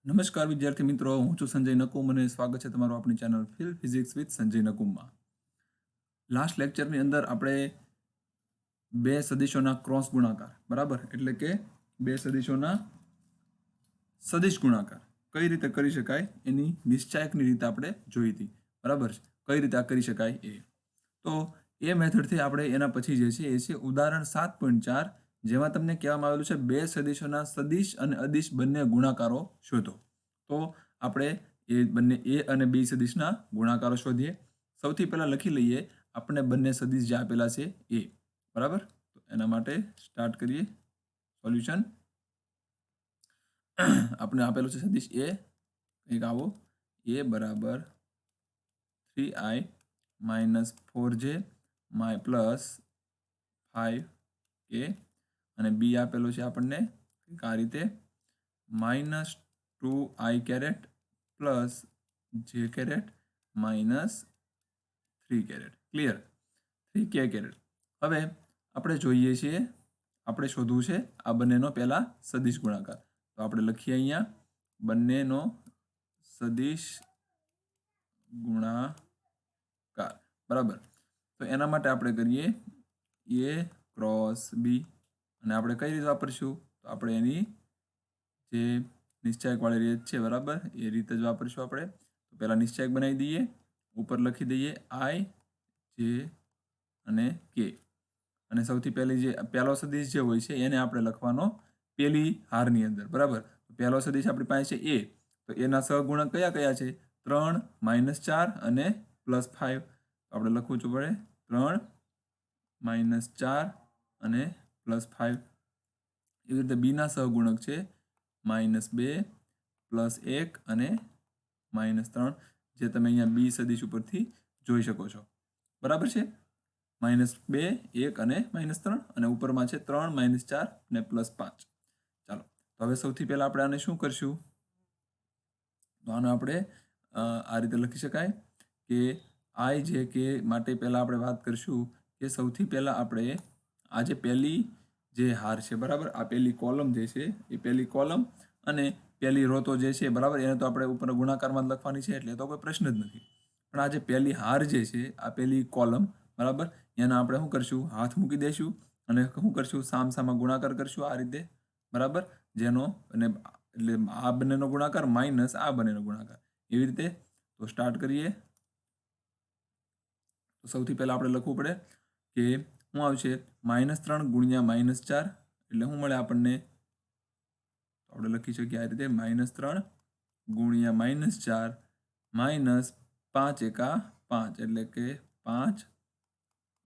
નમસ્કાર વિદ્યાર્થી મિત્રો, હું છું સંજય નકુમ અને સ્વાગત છે તમારું આપણી channel feel physics with Sanjay નકુમમાં. લાસ્ટ લેક્ચરની અંદર આપણે બે સદિશોના ક્રોસ ગુણાકાર, બરાબર, એટલે કે બે સદિશોના સદિશ ગુણાકાર કઈ રીતે કરી શકાય એની નિશ્ચાયકની રીતે આપણે જોઈ હતી, બરાબર. કઈ રીતે આ કરી શકાય એ તો એ મેથડથી આપણે એના પછી જે છે એ છે ઉદાહરણ 7.4, જેમાં તમને કહેવામાં આવેલું છે બે સદિશોના સદિશ અને અદિશ બંને ગુણાકારો શોધો. તો આપણે એ બંને એ અને બી સદિશના ગુણાકારો શોધીએ. સૌથી પહેલા લખી લઈએ આપણે બંને સદિશ જે આપેલા છે એ, બરાબર. તો એના માટે સ્ટાર્ટ કરીએ સોલ્યુશન. આપણે આપેલું છે સદિશ એ, કંઈક આવો, એ બરાબર 3i minus 4j plus 5k, અને બી આપેલો છે આપણને કંઈક આ રીતે minus 2i caret plus j caret minus 3 caret. Clear? 3k caret. હવે આપણે જોઈએ છીએ, આપણે શોધવું છે આ બંનેનો પહેલા સદિશ ગુણાકાર. તો આપણે લખીએ અહીંયા બંનેનો સદિશ ગુણાકાર, બરાબર. તો એના માટે આપણે કરીએ એ ક્રોસ બી, અને આપણે કઈ રીતે વાપરશું? તો આપણે એની જે નિશ્ચાયકવાળી રીત છે, બરાબર, એ રીતે જ વાપરશું આપણે. તો પહેલા નિશ્ચાયક બનાવી દઈએ, ઉપર લખી દઈએ આઈ, જે અને કે, અને સૌથી પહેલી જે પહેલો સદિશ જે હોય છે એને આપણે લખવાનો પહેલી હારની અંદર, બરાબર. પહેલો સદિશ આપણી પાસે છે એ, તો એના સહગુણક કયા કયા છે? 3 -4 અને +5. આપણે લખવું પડે 3 -4 અને +5. એવી રીતે બી ના સહગુણક છે -2 +1 અને -3, જે તમે અહીંયા બી સદિશ ઉપરથી જોઈ શકો છો, બરાબર છે. -2, 1 અને -3, અને ઉપરમાં છે 3 -4 અને +5. ચાલો, તો હવે સૌથી પહેલા આપણે આને શું કરશું? તો આને આપણે આ રીતે લખી શકાય કે આઈ જે કે માટે પહેલા આપણે વાત કરીશું કે સૌથી પહેલા આપણે આ જે પહેલી જે હાર છે, બરાબર, આ પહેલી કોલમ જે છે એ પહેલી કોલમ અને પહેલી રો તો જે છે, બરાબર, એને તો આપણે ઉપર ગુણાકારમાં જ લખવાની છે, એટલે તો કોઈ પ્રશ્ન જ નથી. પણ આ જે પહેલી હાર જે છે, આ પહેલી કોલમ, બરાબર, એના આપણે શું કરશું? હાથ મૂકી દઈશું અને શું કરશું? સામસામા ગુણાકાર કરશું આ રીતે, બરાબર, જેનો અને એટલે આ બંનેનો ગુણાકાર માઇનસ આ બંનેનો ગુણાકાર, એવી રીતે. તો સ્ટાર્ટ કરીએ. તો સૌથી પહેલા આપણે લખવું પડે કે શું આવશે? -3 ગુણ્યા -4 એટલે શું મળે આપણને? તો આપણે લખી શકીએ આ રીતે -3 ગુણ્યા -4 માઇનસ 5 એકા 5, એટલે કે 5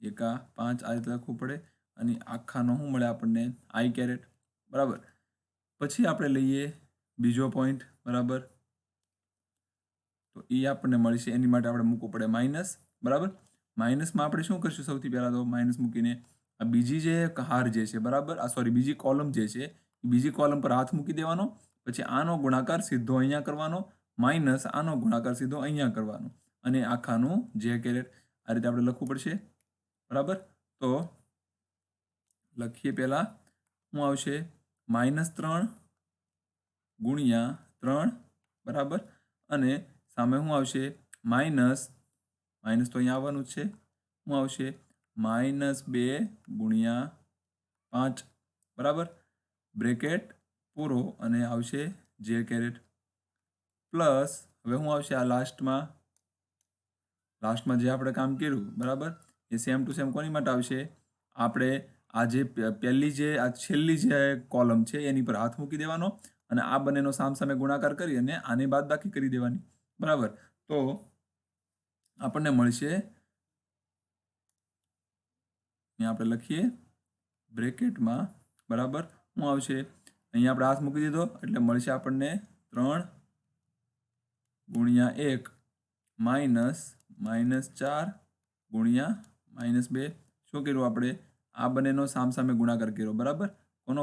એકા 5, આ રીતે લખવું પડે. અને આખાનો શું મળે આપણને? આઈ કેરેટ, બરાબર. પછી આપણે લઈએ બીજો પોઈન્ટ, બરાબર. તો એ આપણને મળશે, એની માટે આપણે મૂકવું પડે માઇનસ, બરાબર. માઇનસમાં આપણે શું કરશું? સૌથી પહેલા તો માઇનસ મૂકીને આ બીજી જે હાર જે છે, બરાબર, આ સોરી બીજી કોલમ જે છે, બીજી કોલમ પર હાથ મૂકી દેવાનો. પછી આનો ગુણાકાર સીધો અહીંયા કરવાનો, માઇનસ આનો ગુણાકાર સીધો અહીંયા કરવાનો, અને આખાનું જે કેરેટ, આ રીતે આપણે લખવું પડશે, બરાબર. તો લખીએ પહેલા શું આવશે? -3 ગુણ્યા 3, બરાબર, અને સામે શું આવશે? માઇનસ તો અહીંયા આવવાનું જ છે. શું આવશે? -2 ગુણ્યા 5, બરાબર, બ્રેકેટ પૂરો, અને આવશે જે કેરેટ પ્લસ. હવે શું આવશે? આ લાસ્ટમાં જે આપણે કામ કર્યું, બરાબર, એ સેમ ટુ સેમ કોની માટે આવશે? આપણે આ જે પહેલી જે આ છેલ્લી જે કોલમ છે એની પર હાથ મૂકી દેવાનો, અને આ બંનેનો સામસામે ગુણાકાર કરી અને આની બાદબાકી કરી દેવાની, બરાબર. તો આપણને મળશે, અહીંયા આપણે લખીએ બ્રેકેટમાં, બરાબર, શું આવશે? અહીંયા આપણે હાથ મૂકી દીધો એટલે મળશે આપણને 3 ગુણ્યા 1 માઇનસ -4 ગુણ્યા -2. શું કર્યું આપણે? આ બંનેનો સામસામે ગુણાકાર કર્યો, બરાબર. કોનો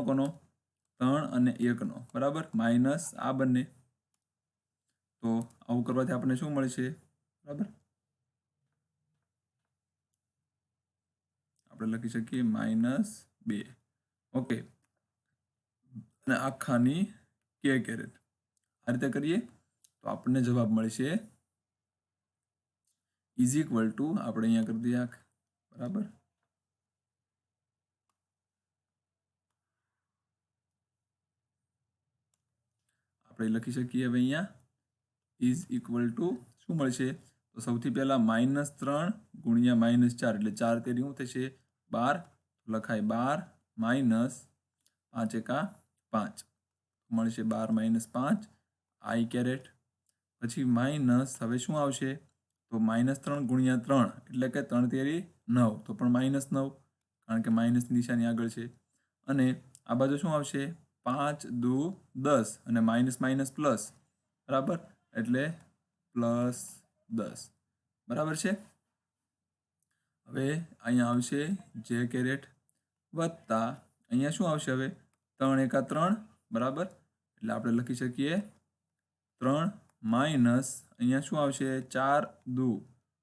3 અને 1 નો, બરાબર, માઇનસ આ બંને. તો આવું કરવાથી આપણને શું મળશે? બરાબર, આપણે લખી શકીએ -2. ઓકે, અને આખાની કે કેરેટ. આ રીતે કરીએ તો આપણને જવાબ મળશે ઇઝ ઇક્વલ ટુ આપણે અહીંયા કરી દઈએ બરાબર આપણે લખી શકીએ હવે અહીંયા ઇઝ ઇક્વલ ટુ શું મળશે તો સૌથી પહેલા -3 ગુણ્યા -4 એટલે 4 તેરી શું થશે 12 લખાય 12 5 એકા 5 મળશે 12 - 5 આઈ કેરેટ પછી માઇનસ હવે શું આવશે તો -3 ગુણ્યા 3 એટલે કે 3 તેરી 9 તો પણ -9 કારણ કે માઇનસની નિશાની આગળ છે અને આ બાજુ શું આવશે 5 દુ 10 અને માઇનસ માઇનસ પ્લસ બરાબર એટલે +10 બરાબર છે હવે અહીંયા આવશે જે કેરેટ વત્તા અહીંયા શું આવશે હવે 3 એકા 3 બરાબર એટલે આપણે લખી શકીએ 3 માઇનસ અહીંયા શું આવશે 4 દુ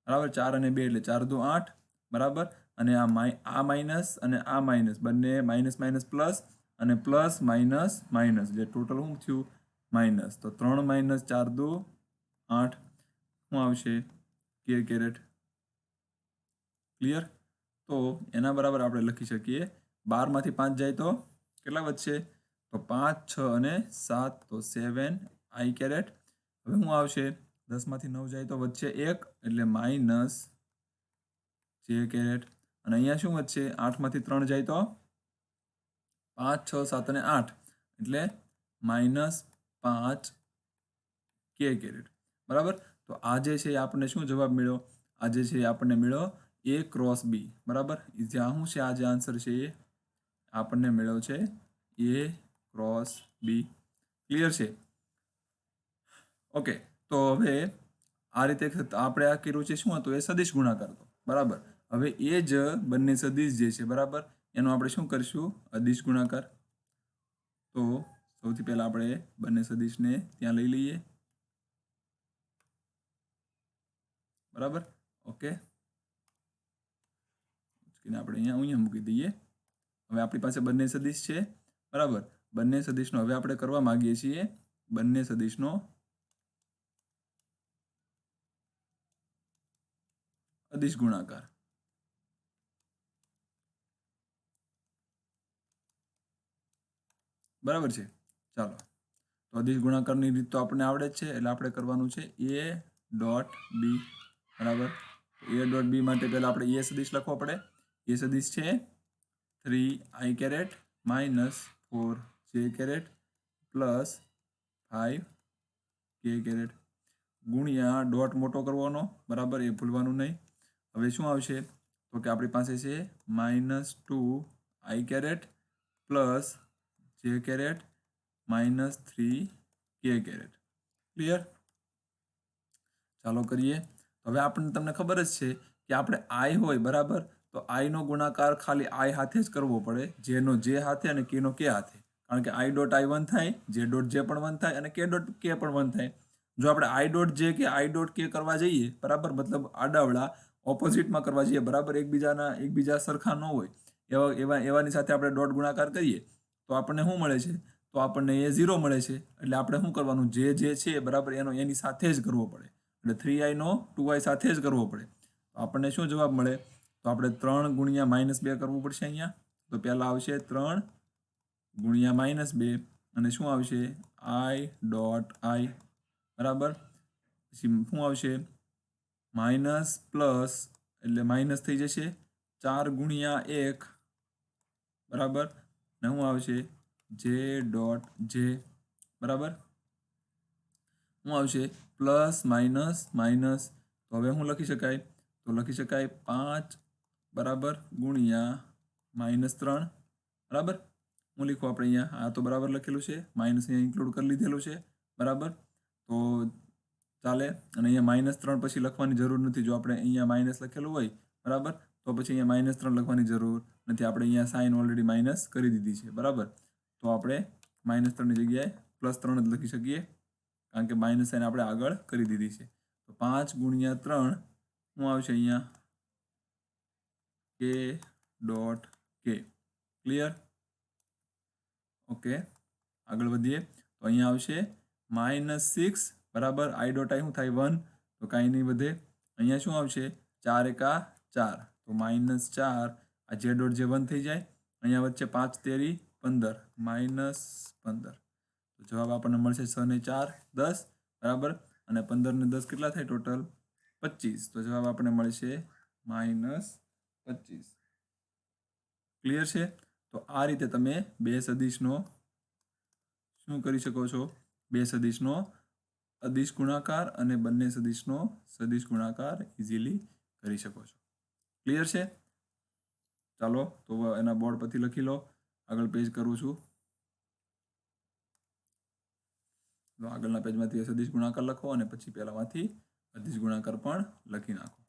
બરાબર 4 અને 2 એટલે 4 દુ 8 બરાબર અને આ માઇનસ અને આ માઇનસ બંને માઇનસ માઇનસ પ્લસ અને પ્લસ માઇનસ માઇનસ એટલે ટોટલ શું થયું માઇનસ તો 3 માઇનસ 4 દુ 8 શું આવશે કેરેટ ક્લિયર તો એના બરાબર આપણે લખી શકીએ 12 માંથી 5 જાય તો કેટલા વધશે તો 5 6 અને 7 તો 7 આઈ કેરેટ હવે શું આવશે 10 માંથી 9 જાય તો વધશે 1 એટલે માઇનસ જે કેરેટ અને અહીંયા શું વધશે 8 માંથી 3 જાય તો 5 6 7 અને 8 એટલે -5 કેરેટ બરાબર તો આ જે છે આપણને શું જવાબ મળ્યો આ જે છે આપણને મળ્યો A ક્રોસ B બરાબર જ્યાં શું છે આ જે આન્સર છે એ આપણને મળ્યો છે A ક્રોસ B ક્લિયર છે ઓકે તો હવે આ રીતે આપણે આ કર્યું છે શું હતું એ સદિશ ગુણાકાર હતો બરાબર હવે એ જ બંને સદિશ જે છે બરાબર એનો આપણે શું કરીશું અદિશ ગુણાકાર તો સૌથી પહેલા આપણે બંને સદિશને ત્યાં લઈ લઈએ બરાબર ઓકે આપણે અહીંયા મૂકી દઈએ હવે આપણી પાસે બંને સદિશ છે બરાબર બંને સદિશનો હવે આપણે કરવા માંગીએ છીએ બંને સદિશનો અદિશ ગુણાકાર બરાબર છે ચાલો તો અદિશ ગુણાકારની રીત તો આપણને આવડે જ છે એટલે આપણે કરવાનું છે A ડોટ બી બરાબર A ડોટ બી માટે પહેલા આપણે એ સદિશ લખવો પડે એ સદિશ છે 3i caret minus 4j caret plus 5k caret ગુણ્યા ડોટ મોટો કરવાનો બરાબર એ ભૂલવાનું નહીં હવે શું આવશે તો કે આપણી પાસે છે -2i કેરેટ પ્લસ જે કેરેટ -3k કેરેટ ક્લિયર ચાલો કરીએ હવે આપણને તમને ખબર જ છે કે આપણે i હોય બરાબર તો i નો ગુણાકાર ખાલી i હાથે જ કરવો પડે જે નો જે હાથે અને k નો k હાથે કારણ કે i ડોટ i 1 થાય જે ડોટ જે પણ 1 થાય અને k ડોટ k પણ 1 થાય જો આપણે i ડોટ જે કે i ડોટ k કરવા જઈએ બરાબર મતલબ આડાવડા ઓપોઝિટમાં કરવા જઈએ બરાબર એકબીજા સરખા ન હોય એવાની સાથે આપણે ડોટ ગુણાકાર કરીએ તો આપણને શું મળે છે તો આપણને એ 0 મળે છે એટલે આપણે શું કરવાનું જે છે બરાબર એની સાથે જ કરવો પડે એટલે 3i નો 2i સાથે જ કરવો પડે તો આપણને શું જવાબ મળે તો આપણે 3 ગુણ્યા -2 કરવું પડશે અહીંયા તો પહેલા આવશે 3 ગુણ્યા -2 અને શું આવશે i ડોટ i બરાબર પછી શું આવશે માઇનસ પ્લસ એટલે માઇનસ થઈ જશે 4 ગુણ્યા 1 બરાબર ને શું આવશે જે ડોટ જે બરાબર શું આવશે પ્લસ માઇનસ માઇનસ તો હવે શું લખી શકાય તો લખી શકાય 5 બરાબર ગુણ્યા -3 બરાબર હું લીખું આપણે અહીંયા આ તો બરાબર લખેલું છે માઇનસ અહીંયા ઇન્ક્લુડ કરી લીધેલું છે બરાબર તો ચાલે અને અહીંયા -3 પછી લખવાની જરૂર નથી જો આપણે અહીંયા માઇનસ લખેલું હોય બરાબર તો પછી અહીંયા -3 લખવાની જરૂર નથી આપણે અહીંયા સાઇન ઓલરેડી માઇનસ કરી દીધી છે બરાબર તો આપણે -3 ની જગ્યાએ +3 જ લખી શકીએ કારણ કે માઇનસ સાઇન આપણે આગળ કરી દીધી છે તો 5 ગુણ્યા 3 શું આવશે અહીંયા k dot k clear okay આગળ વધીએ તો અહીંયા આવશે -6 બરાબર આઈ ડોટ આઈ શું થાય 1 તો કાંઈ નહીં વધે. અહીંયા શું આવશે 4 એકા 4 તો -4 આ જે ડોટ જે 1 થઈ જાય. અહીંયા વચ્ચે 5 તેરી 15 -15 તો જવાબ આપણને મળશે 6 ને 4 10 બરાબર અને 15 ને 10 કેટલા થાય ટોટલ 25 તો જવાબ આપણને મળશે -25. ક્લિયર છે? તો આ રીતે તમે બે સદિશનો શું કરી શકો છો? બે સદિશનો અદિશ ગુણાકાર અને બંને સદિશનો સદિશ ગુણાકાર ઇઝીલી કરી શકો છો. ક્લિયર છે? ચાલો તો એના બોર્ડ પરથી લખી લો. આગળ પેજ કરું છું. તો આગળના પેજમાંથી સદિશ ગુણાકાર લખો અને પછી પહેલામાંથી અદિશ ગુણાકાર પણ લખી નાખો.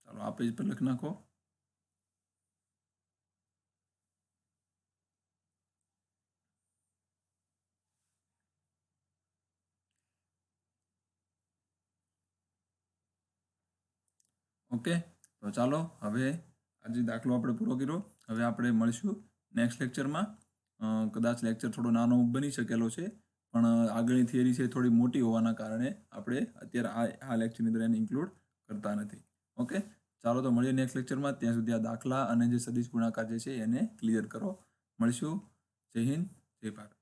ચાલો આ પેજ પર લખી નાખો. ઓકે તો ચાલો હવે આજે દાખલો આપણે પૂરો કર્યો. હવે આપણે મળશું નેક્સ્ટ લેક્ચરમાં. કદાચ લેક્ચર થોડો નાનો બની શકેલો છે પણ આગળની થિયરી છે થોડી મોટી હોવાના કારણે આપણે અત્યારે આ લેક્ચરની અંદર એને ઇન્ક્લુડ કરતા નથી. ઓકે ચાલો તો મળીએ નેક્સ્ટ લેક્ચરમાં. ત્યાં સુધી આ દાખલા અને જે સદિશ ગુણાકાર જે છે એને ક્લિયર કરો. મળશું. જય હિન્દ, જય ભારત.